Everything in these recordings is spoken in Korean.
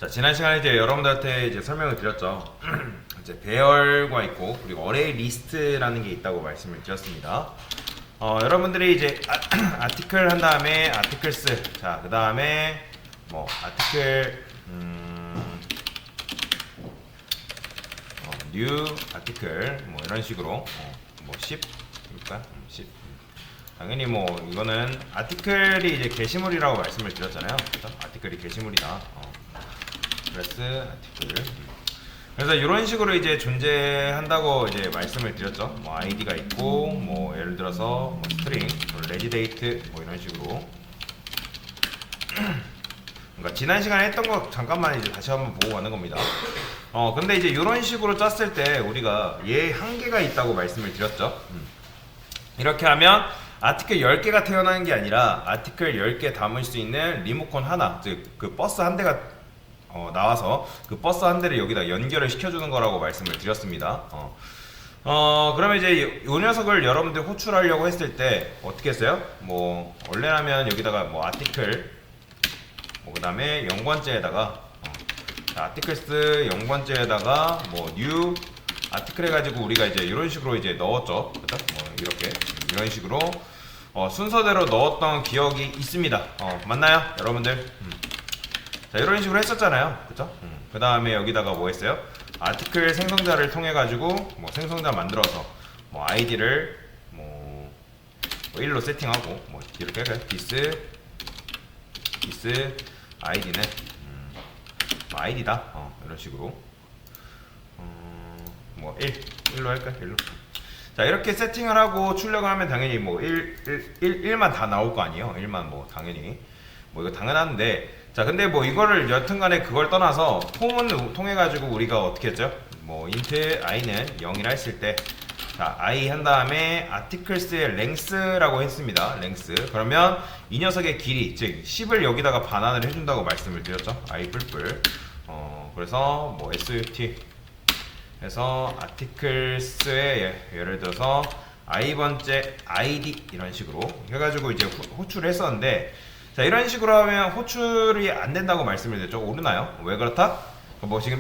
자, 지난 시간에 이제 여러분들한테 이제 설명을 드렸죠. 이제 배열과 있고 그리고 어레이 리스트라는 게 있다고 말씀을 드렸습니다. 여러분들이 이제 아티클 한 다음에 아티클스, 자, 그 다음에 뭐 아티클 뉴 아티클 뭐 이런 식으로 뭐 10일까? 10. 당연히 뭐 이거는 아티클이 이제 게시물이라고 말씀을 드렸잖아요. 그렇죠? 아티클이 게시물이다. 플러스 아티클. 그래서 이런 식으로 이제 존재한다고 이제 말씀을 드렸죠. 뭐 아이디가 있고 뭐 예를 들어서 뭐 스트링, 뭐 레지데이트 뭐 이런 식으로. 그러니까 지난 시간에 했던 거 잠깐만 이제 다시 한번 보고 가는 겁니다. 근데 이제 이런 식으로 짰을 때 우리가 얘 한계가 있다고 말씀을 드렸죠. 이렇게 하면 아티클 10개가 태어나는 게 아니라 아티클 10개 담을 수 있는 리모컨 하나, 즉 그 버스 한 대가 나와서 그 버스 한 대를 여기다 연결을 시켜주는 거라고 말씀을 드렸습니다. 그러면 이제 이 녀석을 여러분들 호출하려고 했을 때 어떻게 했어요? 뭐 원래라면 여기다가 뭐 아티클 뭐 그 다음에 연관제에다가 아티클스 연관제에다가 뭐 뉴 아티클 해가지고 우리가 이제 이런 식으로 이제 넣었죠. 그죠? 이렇게 이런 식으로 순서대로 넣었던 기억이 있습니다. 맞나요, 여러분들? 자, 이런 식으로 했었잖아요. 그쵸? 그 다음에 여기다가 뭐 했어요? 아티클 생성자를 통해 가지고 뭐 생성자 만들어서 뭐 아이디를 뭐 1로 세팅하고 뭐 이렇게 할까요? this 아이디는 뭐 아이디다. 이런 식으로 뭐 1로 할까요? 1로. 자, 이렇게 세팅을 하고 출력을 하면 당연히 뭐 1만 다 나올 거 아니에요. 1만 뭐 당연히 뭐 이거 당연한데, 자, 근데 뭐 이거를 여튼간에 그걸 떠나서 폼을 통해 가지고 우리가 어떻게 했죠? 뭐 int i는 0이라 했을 때, 자, i 한 다음에 articles의 length라고 했습니다. length. 그러면 이 녀석의 길이, 즉 10을 여기다가 반환을 해준다고 말씀을 드렸죠. i 뿔뿔. 그래서 뭐 sut 해서 articles의 예를 들어서 i번째 id 이런 식으로 해가지고 이제 호출을 했었는데, 자, 이런 식으로 하면 호출이 안 된다고 말씀을 드렸죠. 오르나요? 왜 그렇다? 뭐 지금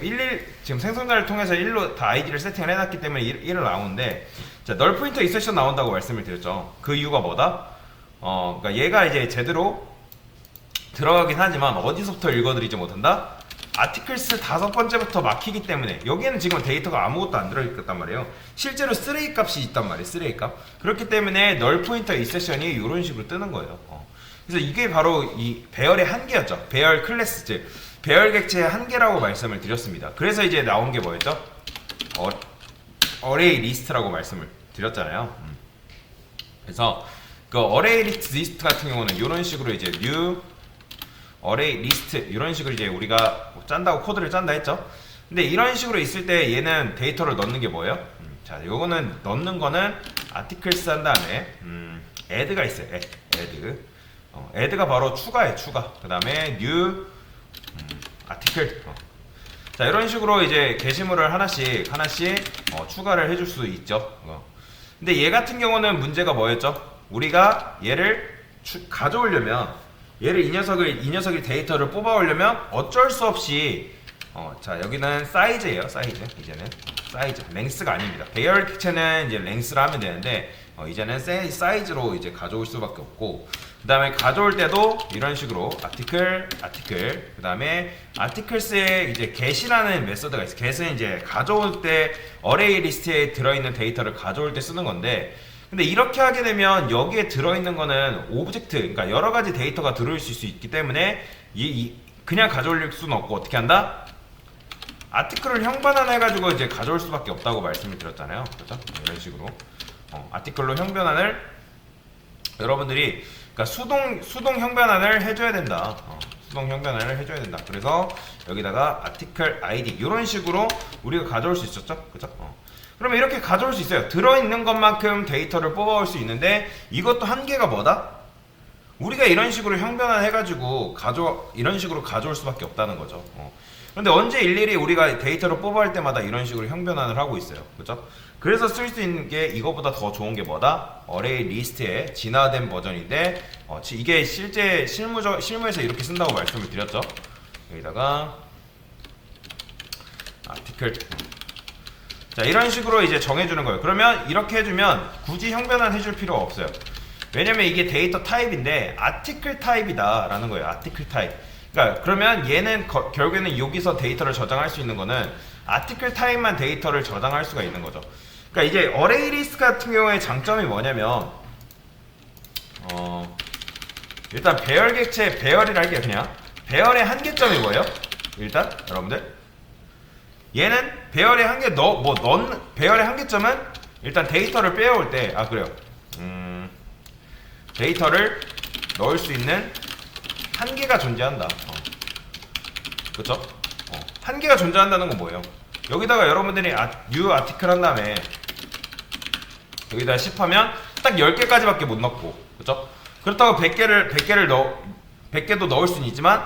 지금 생성자를 통해서 1로 다 아이디를 세팅을 해놨기 때문에 1을 나오는데, 자, 널 포인터 인서션 나온다고 말씀을 드렸죠. 그 이유가 뭐다? 그러니까 얘가 이제 제대로 들어가긴 하지만 어디서부터 읽어드리지 못한다? 아티클스 5번째부터 막히기 때문에 여기에는 지금 데이터가 아무것도 안 들어있단 말이에요. 실제로 스레이 값이 있단 말이에요. 스레이 값. 그렇기 때문에 널 포인터 인서션이 이런 식으로 뜨는 거예요. 그래서 이게 바로 이 배열의 한계였죠. 배열 클래스, 즉 배열 객체의 한계라고 말씀을 드렸습니다. 그래서 이제 나온 게 뭐였죠? 어레이 리스트라고 말씀을 드렸잖아요. 그래서 그 어레이 리스트 같은 경우는 이런 식으로 이제 new 어레이 리스트 이런 식으로 이제 우리가 짠다고 코드를 짠다 했죠. 근데 이런 식으로 있을 때 얘는 데이터를 넣는 게 뭐예요? 자, 요거는 넣는 거는 articles 한 다음에 add가 있어요. add. add가 바로 추가예요. 추가. 그 다음에 new article. 자, 이런 식으로 이제 게시물을 하나씩 추가를 해줄 수 있죠. 근데 얘 같은 경우는 문제가 뭐였죠? 우리가 얘를 가져오려면 얘를 이 녀석이 데이터를 뽑아오려면 어쩔 수 없이 자, 여기는 사이즈예요. 사이즈. 이제는 사이즈. 랭스가 아닙니다. 배열 객체는 이제 랭스를 하면 되는데 이제는 사이즈로 이제 가져올 수밖에 없고, 그 다음에 가져올 때도 이런 식으로 아티클, 그 다음에 아티클스에 이제 get이라는 메서드가 있어요. get은 이제 가져올 때 어레이 리스트에 들어있는 데이터를 가져올 때 쓰는 건데, 근데 이렇게 하게 되면 여기에 들어있는 거는 오브젝트, 그러니까 여러 가지 데이터가 들어있을 수 있기 때문에 그냥 가져올 수는 없고 어떻게 한다? 아티클을 형반환해가지고 이제 가져올 수밖에 없다고 말씀을 드렸잖아요. 그렇죠? 이런 식으로 아티클로 형변환을 여러분들이 그러니까 수동 형변환을 해줘야 된다. 수동 형변환을 해줘야 된다. 그래서 여기다가 article id 이런 식으로 우리가 가져올 수 있었죠, 그죠? 그러면 이렇게 가져올 수 있어요. 들어있는 것만큼 데이터를 뽑아올 수 있는데 이것도 한계가 뭐다? 우리가 이런 식으로 형변환 해가지고 이런 식으로 가져올 수밖에 없다는 거죠. 근데 언제 일일이 우리가 데이터를 뽑아올 때마다 이런 식으로 형변환을 하고 있어요, 그죠? 그래서 쓸 수 있는 게 이거보다 더 좋은 게 뭐다? 어레이 리스트의 진화된 버전인데 이게 실제 실무에서 이렇게 쓴다고 말씀을 드렸죠. 여기다가 아티클. 자, 이런 식으로 이제 정해주는 거예요. 그러면 이렇게 해주면 굳이 형변환 해줄 필요가 없어요. 왜냐면 이게 데이터 타입인데 아티클 타입이다 라는 거예요. 아티클 타입. 그러니까 그러면 얘는 결국에는 여기서 데이터를 저장할 수 있는 거는 아티클 타입만 데이터를 저장할 수가 있는 거죠. 그러니까 이제 어레이 리스트 같은 경우에 장점이 뭐냐면 일단 배열 객체, 배열이라 할게요. 그냥 배열의 한계점이 뭐예요? 일단 여러분들 얘는 배열의 배열의 한계점은 일단 데이터를 빼올 때 그래요. 데이터를 넣을 수 있는 한계가 존재한다. 그쵸? 한계가 존재한다는 건 뭐예요? 여기다가 여러분들이 new 아티클 한 다음에 여기다 10 하면 딱 10개까지밖에 못 넣고, 그쵸? 그렇다고 100개도 넣을 수는 있지만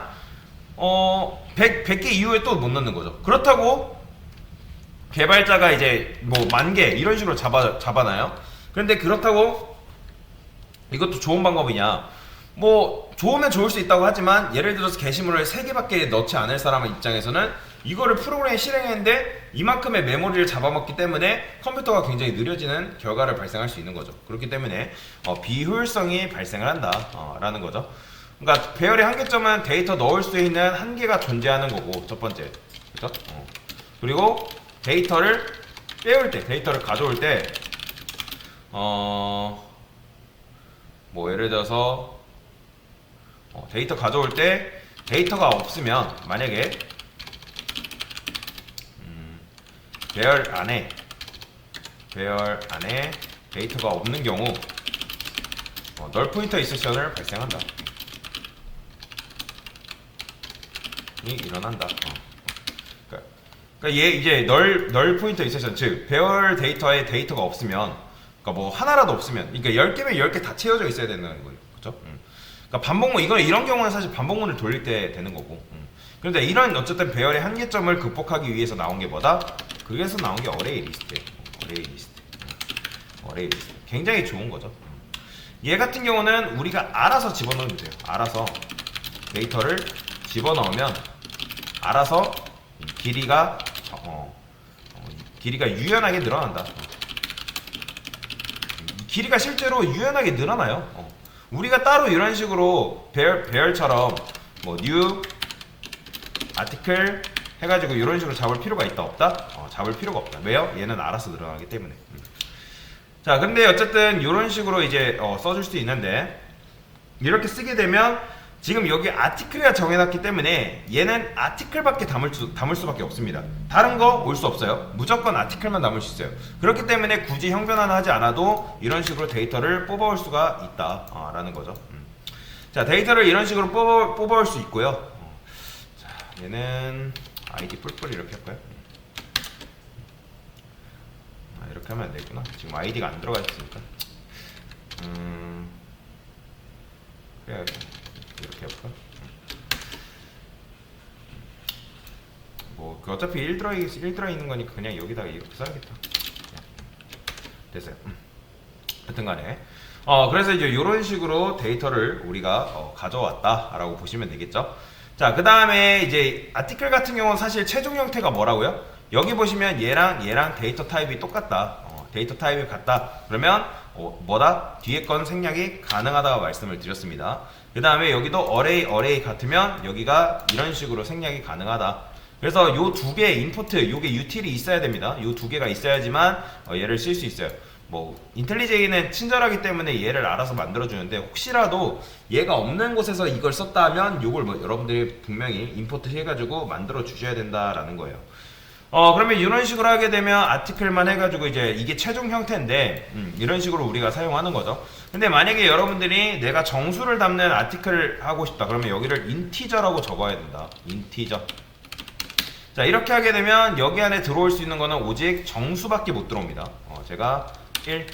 100개 이후에 또 못 넣는 거죠. 그렇다고 개발자가 이제 뭐 10,000개 이런 식으로 잡아놔요. 그런데 그렇다고 이것도 좋은 방법이냐? 뭐 좋으면 좋을 수 있다고 하지만 예를 들어서 게시물을 3개밖에 넣지 않을 사람 입장에서는 이거를 프로그램에 실행했는데 이만큼의 메모리를 잡아먹기 때문에 컴퓨터가 굉장히 느려지는 결과를 발생할 수 있는 거죠. 그렇기 때문에 비효율성이 발생을 한다 라는 거죠. 그러니까 배열의 한계점은 데이터 넣을 수 있는 한계가 존재하는 거고, 첫 번째, 그죠? 그리고 데이터를 빼올 때, 데이터를 가져올 때 뭐 예를 들어서 데이터 가져올 때 데이터가 없으면, 만약에 배열 안에 데이터가 없는 경우 널 포인터 인셉션을 발생한다. 이 일어난다. 그러니까 얘 이제 널 포인터 인셉션, 즉 배열 데이터에 데이터가 없으면, 그러니까 뭐 하나라도 없으면, 그러니까 10개면 10개 다 채워져 있어야 되는 거예요. 그렇죠? 그러니까 반복문, 이런 경우는 사실 반복문을 돌릴 때 되는 거고. 그런데 이런 어쨌든 배열의 한계점을 극복하기 위해서 나온 게 뭐다? 그래서 나온 게 어레이 리스트예요. 어레이 리스트. 굉장히 좋은 거죠. 얘 같은 경우는 우리가 알아서 집어넣으면 돼요. 알아서 데이터를 집어넣으면 알아서 길이가 유연하게 늘어난다. 길이가 실제로 유연하게 늘어나요. 우리가 따로 이런 식으로 배열처럼 뭐 new 아티클 해가지고 이런 식으로 잡을 필요가 있다 없다? 잡을 필요가 없다. 왜요? 얘는 알아서 늘어나기 때문에. 자, 근데 어쨌든 이런 식으로 이제 써줄 수 있는데, 이렇게 쓰게 되면 지금 여기 아티클이라 정해놨기 때문에 얘는 아티클밖에 담을 수밖에 없습니다. 다른 거 올 수 없어요. 무조건 아티클만 담을 수 있어요. 그렇기 때문에 굳이 형변환을 하지 않아도 이런 식으로 데이터를 뽑아올 수가 있다 라는 거죠. 자, 데이터를 이런 식으로 뽑아올 수 있고요. 자, 얘는 아이디 뿔뿔 이렇게 할까요? 이렇게 하면 안 되겠구나. 지금 아이디가 안 들어가 있으니까. 그래, 이렇게 해볼까? 뭐 어차피 1 들어있는 거니까 그냥 여기다가 이렇게 써야겠다. 됐어요. 하여튼간에 그래서 이제 이런 식으로 데이터를 우리가 가져왔다라고 보시면 되겠죠. 자, 그 다음에 이제 아티클 같은 경우는 사실 최종 형태가 뭐라고요? 여기 보시면 얘랑 데이터 타입이 똑같다. 데이터 타입이 같다. 그러면 뭐다? 뒤에 건 생략이 가능하다고 말씀을 드렸습니다. 그 다음에 여기도 어레이 같으면 여기가 이런 식으로 생략이 가능하다. 그래서 요 두 개의 인포트, 요게 유틸이 있어야 됩니다. 요 두 개가 있어야지만 얘를 쓸 수 있어요. 뭐 인텔리제이는 친절하기 때문에 얘를 알아서 만들어주는데, 혹시라도 얘가 없는 곳에서 이걸 썼다 하면 요걸 뭐 여러분들이 분명히 임포트 해가지고 만들어 주셔야 된다라는 거예요. 그러면 이런 식으로 하게 되면 아티클만 해가지고 이제 이게 최종 형태인데 이런 식으로 우리가 사용하는 거죠. 근데 만약에 여러분들이 내가 정수를 담는 아티클을 하고 싶다 그러면 여기를 인티저라고 적어야 된다. 인티저. 자, 이렇게 하게 되면 여기 안에 들어올 수 있는 거는 오직 정수밖에 못 들어옵니다. 제가 1,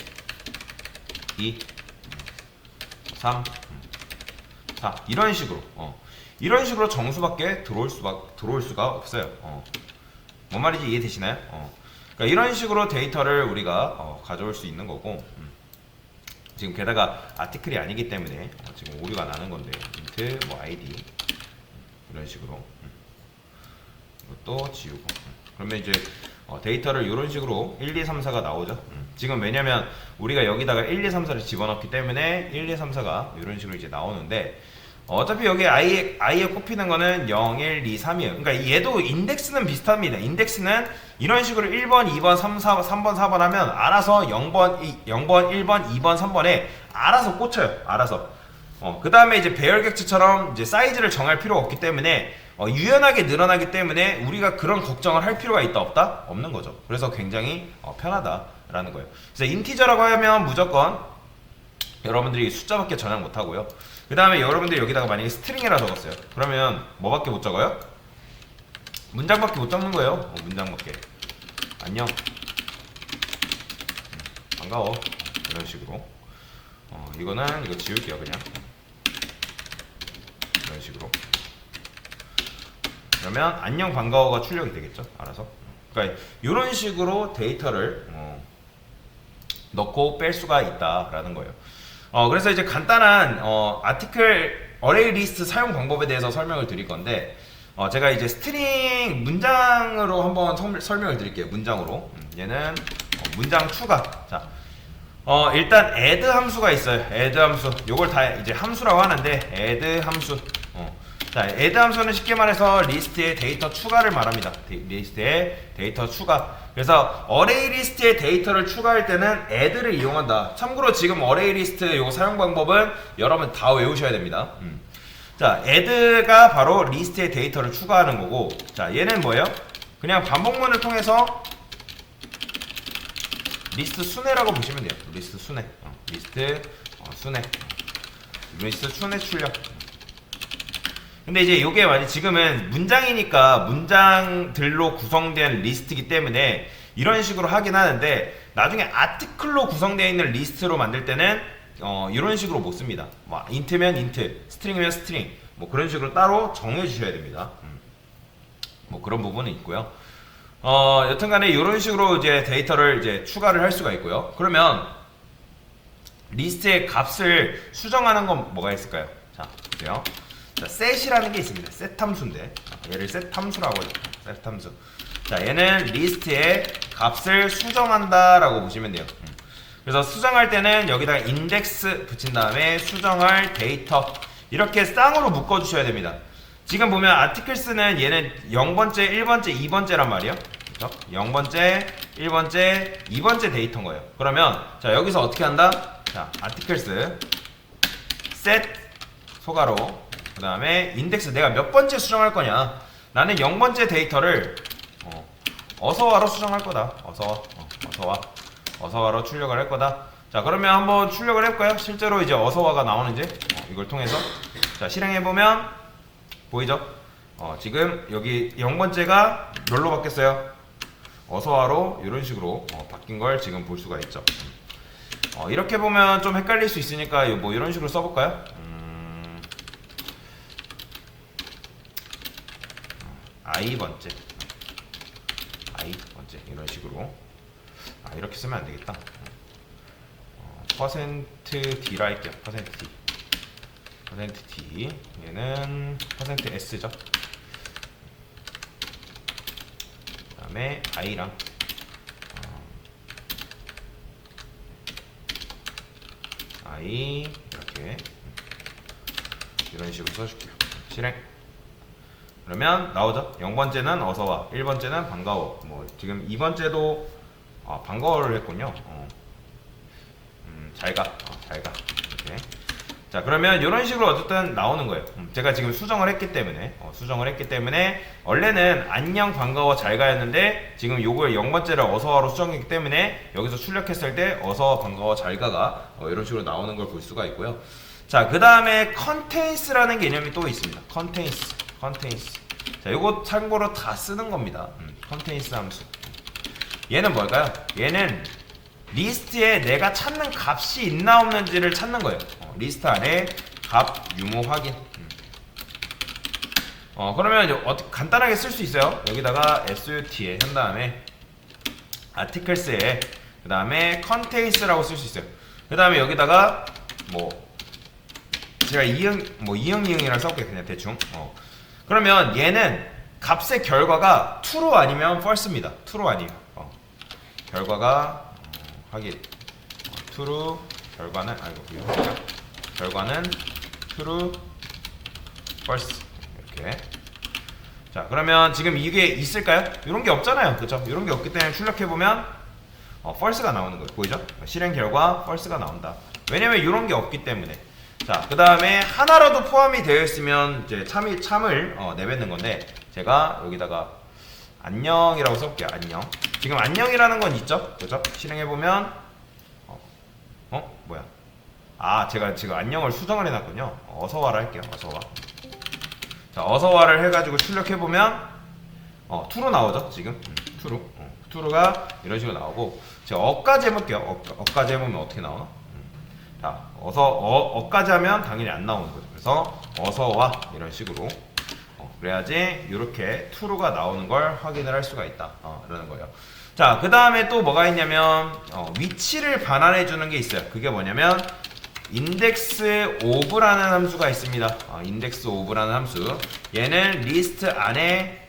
2, 3, 4 이런 식으로 정수밖에 들어올 수가 없어요. 뭔 말인지 이해되시나요? 그러니까 이런 식으로 데이터를 우리가 가져올 수 있는 거고, 지금 게다가 아티클이 아니기 때문에 지금 오류가 나는 건데, 인트 뭐 아이디 이런 식으로 이것도 지우고. 그러면 이제 데이터를 이런 식으로 1, 2, 3, 4가 나오죠. 지금 왜냐면 우리가 여기다가 1, 2, 3, 4를 집어넣기 때문에 1, 2, 3, 4가 이런 식으로 이제 나오는데 어차피 여기 i에 꼽히는 거는 0, 1, 2, 3이에요. 그러니까 얘도 인덱스는 비슷합니다. 인덱스는 이런 식으로 1번, 2번, 3, 3번, 4번 하면 알아서 0번, 1번, 2번, 3번에 알아서 꽂혀요. 알아서. 그 다음에 이제 배열객체처럼 이제 사이즈를 정할 필요가 없기 때문에 유연하게 늘어나기 때문에 우리가 그런 걱정을 할 필요가 있다 없다? 없는 거죠. 그래서 굉장히 편하다라는 거예요. 그래서 인티저라고 하면 무조건 여러분들이 숫자밖에 전향 못 하고요. 그 다음에 여러분들이 여기다가 만약에 스트링이라 적었어요. 그러면 뭐밖에 못 적어요? 문장밖에 못 적는 거예요. 문장밖에. 안녕. 반가워. 이런 식으로. 이거는 이거 지울게요 그냥. 이런 식으로. 그러면 안녕 반가워가 출력이 되겠죠. 알아서. 그러니까 이런 식으로 데이터를 넣고 뺄 수가 있다라는 거예요. 그래서 이제 간단한 아티클 어레이 리스트 사용 방법에 대해서 설명을 드릴 건데 제가 이제 스트링 문장으로 한번 설명을 드릴게요. 문장으로. 얘는 문장 추가. 자, 일단 add 함수가 있어요. add 함수. 요걸 다 이제 함수라고 하는데 add 함수. 자, add 함수는 쉽게 말해서 리스트에 데이터 추가를 말합니다. 리스트에 데이터 추가. 그래서 어레이 리스트에 데이터를 추가할 때는 add를 이용한다. 참고로 지금 어레이 리스트 요 사용 방법은 여러분 다 외우셔야 됩니다. 자, add가 바로 리스트에 데이터를 추가하는 거고, 자, 얘는 뭐예요? 그냥 반복문을 통해서 리스트 순회라고 보시면 돼요. 리스트 순회. 리스트 순회. 리스트 순회 출력. 근데 이제 요게 만약 지금은 문장이니까 문장들로 구성된 리스트이기 때문에 이런 식으로 하긴 하는데 나중에 아티클로 구성되어 있는 리스트로 만들 때는 이런 식으로 못 씁니다. 뭐 인트면 인트, 스트링이면 스트링, 뭐 그런 식으로 따로 정해 주셔야 됩니다. 뭐 그런 부분은 있고요. 여튼간에 이런 식으로 이제 데이터를 이제 추가를 할 수가 있고요. 그러면 리스트의 값을 수정하는 건 뭐가 있을까요? 자, 보세요. 자, set이라는 게 있습니다. set 함수인데 얘를 set 함수라고 해요. set 함수. 자, 얘는 리스트에 값을 수정한다라고 보시면 돼요. 그래서 수정할 때는 여기다가 인덱스 붙인 다음에 수정할 데이터 이렇게 쌍으로 묶어 주셔야 됩니다. 지금 보면 아티클스는 얘는 0번째, 1번째, 2번째란 말이에요. 그렇죠? 0번째, 1번째, 2번째 데이터인 거예요. 그러면 자, 여기서 어떻게 한다? 자, 아티클스 set 소가로 그 다음에 인덱스 내가 몇 번째 수정할 거냐. 나는 0번째 데이터를 어서와로 수정할 거다. 어서와로 출력을 할 거다. 자, 그러면 한번 출력을 해볼까요? 실제로 이제 어서와가 나오는지 이걸 통해서 자, 실행해보면 보이죠? 지금 여기 0번째가 뭘로 바뀌었어요? 어서와로 이런 식으로 바뀐 걸 지금 볼 수가 있죠. 이렇게 보면 좀 헷갈릴 수 있으니까 뭐 이런 식으로 써볼까요? i번째 이런 식으로 이렇게 쓰면 안 되겠다. %d라 할게요. %d 얘는 %s죠. 그 다음에 i랑 i 이렇게 이런 식으로 써줄게요. 실행. 그러면 나오죠. 0번째는 어서와, 1번째는 반가워. 뭐 지금 2번째도 반가워를 했군요. 잘가. 이렇게. 자, 그러면 이런 식으로 어쨌든 나오는 거예요. 제가 지금 수정을 했기 때문에 원래는 안녕 반가워 잘가였는데 지금 요걸 0번째를 어서와로 수정했기 때문에 여기서 출력했을 때 어서와 반가워 잘가가 이런 식으로 나오는 걸 볼 수가 있고요. 자, 그 다음에 contains라는 개념이 또 있습니다. contains. 자, 요거 참고로 다 쓰는 겁니다. contains 함수. 얘는 뭘까요? 얘는 리스트에 내가 찾는 값이 있나 없는지를 찾는 거예요. 리스트 안에 값 유무 확인. 그러면 어떻게 간단하게 쓸 수 있어요. 여기다가 SUT에 한 다음에 articles에 그 다음에 contains라고 쓸 수 있어요. 그 다음에 여기다가 뭐 제가 이응 니응이랑 써볼게요. 그냥 대충. 그러면 얘는 값의 결과가 true 아니면 false입니다. true 아니에요. 결과가 확인. true 결과는 결과는 true false 이렇게. 자 그러면 지금 이게 있을까요? 이런 게 없잖아요. 그죠? 이런 게 없기 때문에 출력해 보면 false가 나오는 거예요. 보이죠? 실행 결과 false가 나온다. 왜냐면 이런 게 없기 때문에. 자, 그 다음에 하나라도 포함이 되어 있으면 이제 참을 내뱉는 건데 제가 여기다가 안녕이라고 써볼게요. 안녕. 지금 안녕이라는 건 있죠? 그죠? 실행해 보면 뭐야? 아, 제가 지금 안녕을 수정을 해놨군요. 어서 와라 할게요. 어서 와. 자, 어서 와를 해가지고 출력해 보면 true 나오죠? 지금 true. true가 이런 식으로 나오고 제가 어까지 해볼게요. 어까지 해보면 어떻게 나오나? 자, 어까지 하면 당연히 안 나오는 거죠. 그래서 어서 와 이런 식으로 그래야지 이렇게 true가 나오는 걸 확인을 할 수가 있다. 이러는 거예요. 자, 그 다음에 또 뭐가 있냐면 위치를 반환해 주는 게 있어요. 그게 뭐냐면 index of라는 함수가 있습니다. index of라는 함수. 얘는 리스트 안에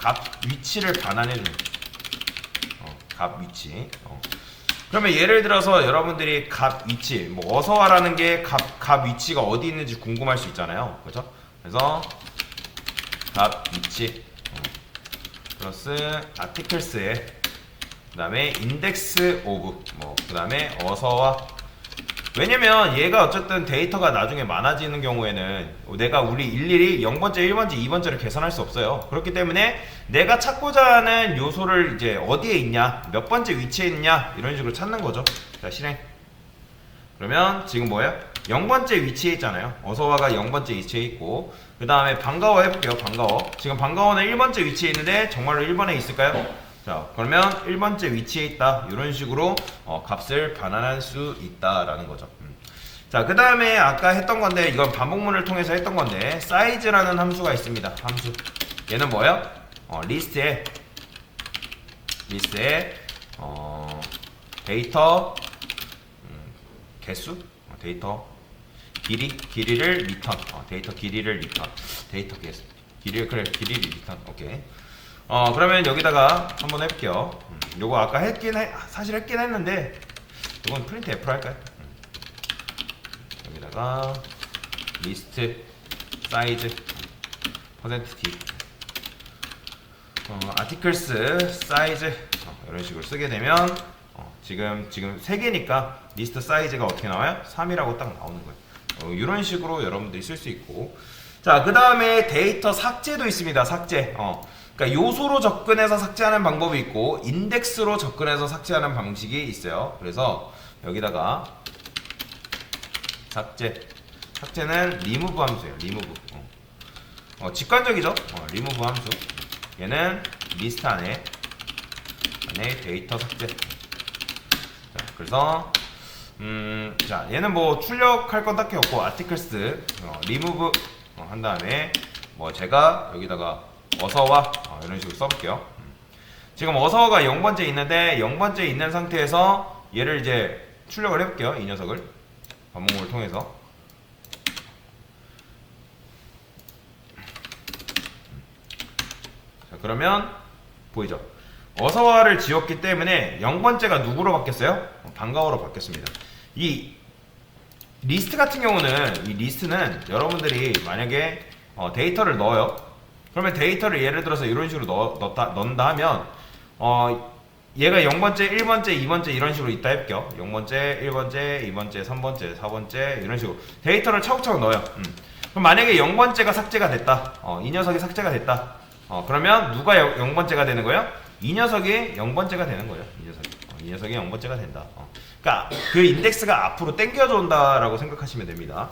값 위치를 반환해 주는 값 위치. 그러면 예를 들어서 여러분들이 값 위치, 뭐 어서 와라는 게 값 위치가 어디 있는지 궁금할 수 있잖아요. 그렇죠? 그래서 값 위치 플러스 articles에 그다음에 index of 그다음에 어서 와. 왜냐면 얘가 어쨌든 데이터가 나중에 많아지는 경우에는 내가 우리 일일이 0번째, 1번째, 2번째를 계산할 수 없어요. 그렇기 때문에 내가 찾고자 하는 요소를 이제 어디에 있냐, 몇 번째 위치에 있냐 이런 식으로 찾는 거죠. 자, 실행. 그러면 지금 뭐예요? 0번째 위치에 있잖아요. 어서와가 0번째 위치에 있고 그 다음에 반가워 해볼게요. 반가워. 지금 반가워는 1번째 위치에 있는데 정말로 1번에 있을까요? 자, 그러면 1번째 위치에 있다. 이런 식으로 값을 반환할 수 있다라는 거죠. 자, 그 다음에 아까 했던 건데 이건 반복문을 통해서 했던 건데 size라는 함수가 있습니다. 함수. 얘는 뭐예요? 리스트에 데이터 개수? 데이터 길이를 리턴. 데이터 길이를 리턴. 데이터 개수. 길이를 리턴. 오케이. 그러면 여기다가 한번 해볼게요. 요거 아까 사실 했긴 했는데 이건 프린트 F로 할까요? 여기다가 리스트 사이즈 %d articles 사이즈 이런 식으로 쓰게 되면 지금 3개니까 리스트 사이즈가 어떻게 나와요? 3이라고 딱 나오는 거예요. 이런 식으로 여러분들이 쓸 수 있고 자, 그 다음에 데이터 삭제도 있습니다. 삭제. 그러니까 요소로 접근해서 삭제하는 방법이 있고 인덱스로 접근해서 삭제하는 방식이 있어요. 그래서 여기다가 삭제는 remove 함수예요. remove. 직관적이죠? remove 함수. 얘는 리스트 안에 데이터 삭제. 자, 그래서 자, 얘는 뭐 출력할 건 딱히 없고 articles remove 한 다음에 뭐 제가 여기다가 어서와 이런 식으로 써볼게요. 지금 어서가 0번째 있는데 0번째 있는 상태에서 얘를 이제 출력을 해볼게요. 이 녀석을 반복문을 통해서. 자, 그러면 보이죠? 어서와를 지웠기 때문에 0번째가 누구로 바뀌었어요? 반가워로 바뀌었습니다. 이 리스트 같은 경우는 이 리스트는 여러분들이 만약에 데이터를 넣어요. 그러면 데이터를 예를 들어서 이런 식으로 넣는다 하면 얘가 0번째, 1번째, 2번째 이런 식으로 있다 해볼게요. 0번째, 1번째, 2번째, 3번째, 4번째 이런 식으로 데이터를 차곡차곡 넣어요. 그럼 만약에 0번째가 삭제가 됐다. 이 녀석이 삭제가 됐다. 그러면 누가 0번째가 되는 거예요? 이 녀석이 0번째가 되는 거예요. 이 녀석이 0번째가 된다. 그러니까 그 인덱스가 앞으로 당겨져 온다라고 생각하시면 됩니다.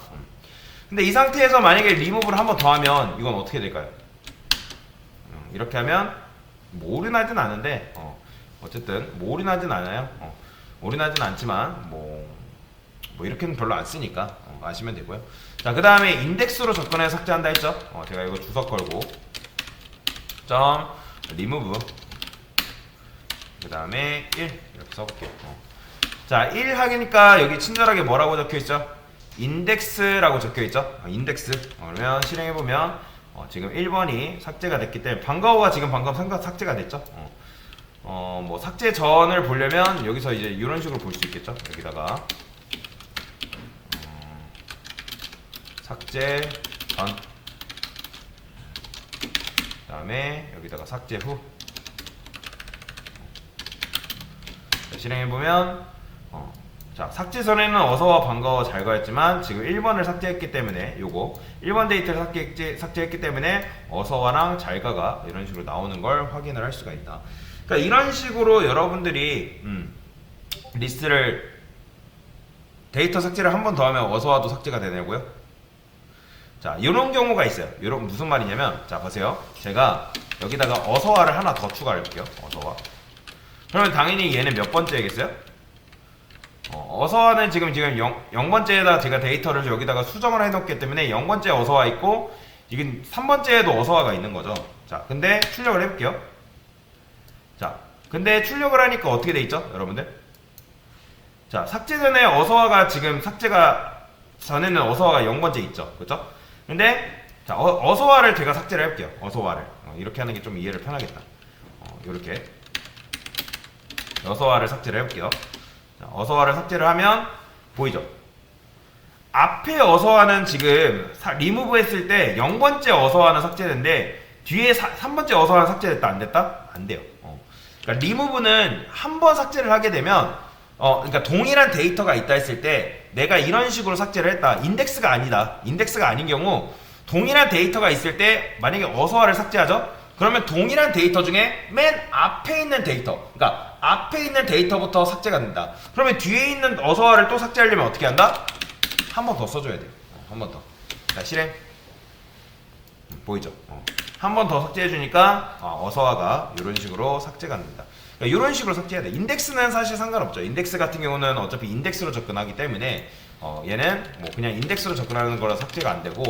근데 이 상태에서 만약에 리무브를 한 번 더 하면 이건 어떻게 될까요? 이렇게 하면 뭐 올인하진 않은데 어쨌든 뭐 올인하진 않아요. 올인하진 않지만 뭐 이렇게는 별로 안 쓰니까 아시면 되고요. 자, 그 다음에 인덱스로 접근해서 삭제한다 했죠. 제가 이거 주석 걸고 점 remove 그 다음에 1 이렇게 써볼게요. 자, 1 하니까 여기 친절하게 뭐라고 적혀있죠? 인덱스라고 적혀있죠? 인덱스. 그러면 실행해보면 지금 1번이 삭제가 됐기 때문에 방과후가 지금 방금 삭제가 됐죠. 뭐 삭제 전을 보려면 여기서 이제 이런 식으로 볼 수 있겠죠. 여기다가 삭제 전, 그다음에 여기다가 삭제 후. 자, 실행해보면 자, 삭제 전에는 어서와 반가워 잘 가였지만 지금 1번을 삭제했기 때문에 요거 1번 데이터를 삭제했기 때문에 어서와랑 잘 가가 이런 식으로 나오는 걸 확인을 할 수가 있다. 그러니까 이런 식으로 여러분들이 리스트를 데이터 삭제를 한 번 더 하면 어서와도 삭제가 되냐고요? 자, 이런 경우가 있어요. 이런 무슨 말이냐면, 자 보세요. 제가 여기다가 어서와를 하나 더 추가할게요. 어서와. 그러면 당연히 얘는 몇 번째겠어요? 어서와는 지금 0번째에다 제가 데이터를 여기다가 수정을 해놓기 때문에 0번째 어서와 있고, 이건 3번째에도 어서와가 있는 거죠. 자, 근데 출력을 해볼게요. 자, 근데 출력을 하니까 어떻게 돼 있죠, 여러분들? 자, 삭제 전에 어서와가 지금 삭제가 전에는 어서와가 0번째 있죠, 그렇죠? 근데 자, 어서와를 제가 삭제를 해볼게요. 어서와를 이렇게 하는 게 좀 이해를 편하겠다. 이렇게 어서와를 삭제를 해볼게요. 자, 어서와를 삭제를 하면 보이죠? 앞에 어서와는 지금 리무브 했을 때 0번째 어서와는 삭제됐는데 뒤에 3번째 어서와는 삭제됐다 안 됐다? 안 돼요. 그러니까 리무브는 한 번 삭제를 하게 되면 그러니까 동일한 데이터가 있다 했을 때 내가 이런 식으로 삭제를 했다. 인덱스가 아니다. 인덱스가 아닌 경우 동일한 데이터가 있을 때 만약에 어서와를 삭제하죠? 그러면 동일한 데이터 중에 맨 앞에 있는 데이터, 그러니까 앞에 있는 데이터부터 삭제가 된다. 그러면 뒤에 있는 어서와를 또 삭제하려면 어떻게 한다? 한 번 더 써줘야 돼요. 한 번 더. 자, 실행. 보이죠? 한 번 더 삭제해주니까 어서와가 이런 식으로 삭제가 됩니다. 그러니까 이런 식으로 삭제해야 돼. 인덱스는 사실 상관없죠. 인덱스 같은 경우는 어차피 인덱스로 접근하기 때문에 얘는 뭐 그냥 인덱스로 접근하는 거라 삭제가 안 되고,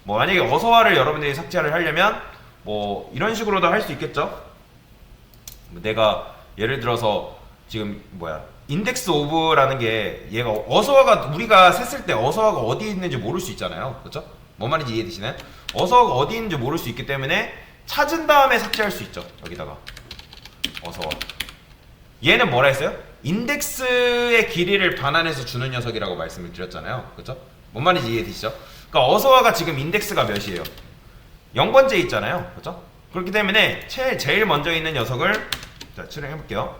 뭐 만약에 어서와를 여러분들이 삭제를 하려면 뭐 이런 식으로도 할 수 있겠죠. 내가 예를 들어서 지금 인덱스 오브라는 게 얘가 어서와가 우리가 셌을 때 어서와가 어디 있는지 모를 수 있잖아요, 그렇죠? 뭔 말인지 이해되시나요? 어서와가 어디 있는지 모를 수 있기 때문에 찾은 다음에 삭제할 수 있죠. 여기다가 어서와. 얘는 뭐라 했어요? 인덱스의 길이를 반환해서 주는 녀석이라고 말씀을 드렸잖아요, 그렇죠? 뭔 말인지 이해되시죠? 그러니까 어서와가 지금 인덱스가 몇이에요? 0번째 있잖아요, 그렇죠? 그렇기 때문에 제일 먼저 있는 녀석을 자, 실행해볼게요.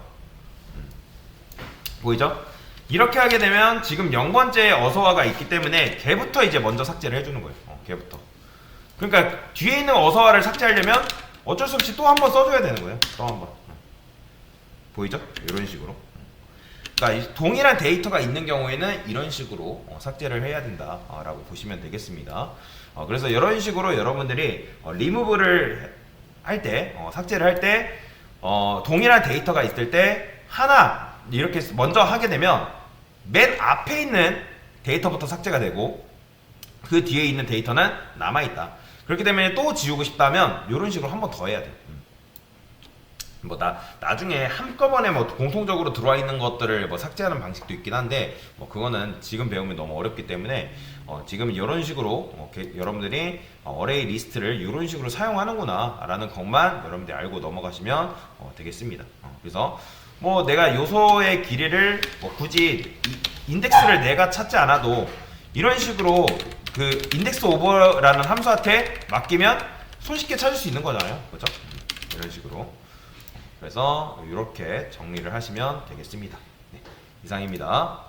보이죠? 이렇게 하게 되면 지금 0번째에 어서와가 있기 때문에 걔부터 이제 먼저 삭제를 해주는 거예요. 걔부터. 그러니까 뒤에 있는 어서와를 삭제하려면 어쩔 수 없이 또 한 번 써줘야 되는 거예요. 또 한 번. 보이죠? 이런 식으로. 그러니까 동일한 데이터가 있는 경우에는 이런 식으로 삭제를 해야 된다라고 보시면 되겠습니다. 그래서 이런 식으로 여러분들이 리무브를 할 때, 삭제를 할 때 동일한 데이터가 있을 때 하나 이렇게 먼저 하게 되면 맨 앞에 있는 데이터부터 삭제가 되고 그 뒤에 있는 데이터는 남아있다. 그렇기 때문에 또 지우고 싶다면 이런 식으로 한 번 더 해야 돼. 뭐 나중에 한꺼번에 뭐 공통적으로 들어와 있는 것들을 뭐 삭제하는 방식도 있긴 한데 뭐 그거는 지금 배우면 너무 어렵기 때문에 지금 이런 식으로 여러분들이 어레이 리스트를 이런 식으로 사용하는구나 라는 것만 여러분들이 알고 넘어가시면 되겠습니다. 그래서 뭐 내가 요소의 길이를 뭐 굳이 인덱스를 내가 찾지 않아도 이런 식으로 그 인덱스 오버라는 함수한테 맡기면 손쉽게 찾을 수 있는 거잖아요, 그렇죠? 이런 식으로. 그래서 이렇게 정리를 하시면 되겠습니다. 네, 이상입니다.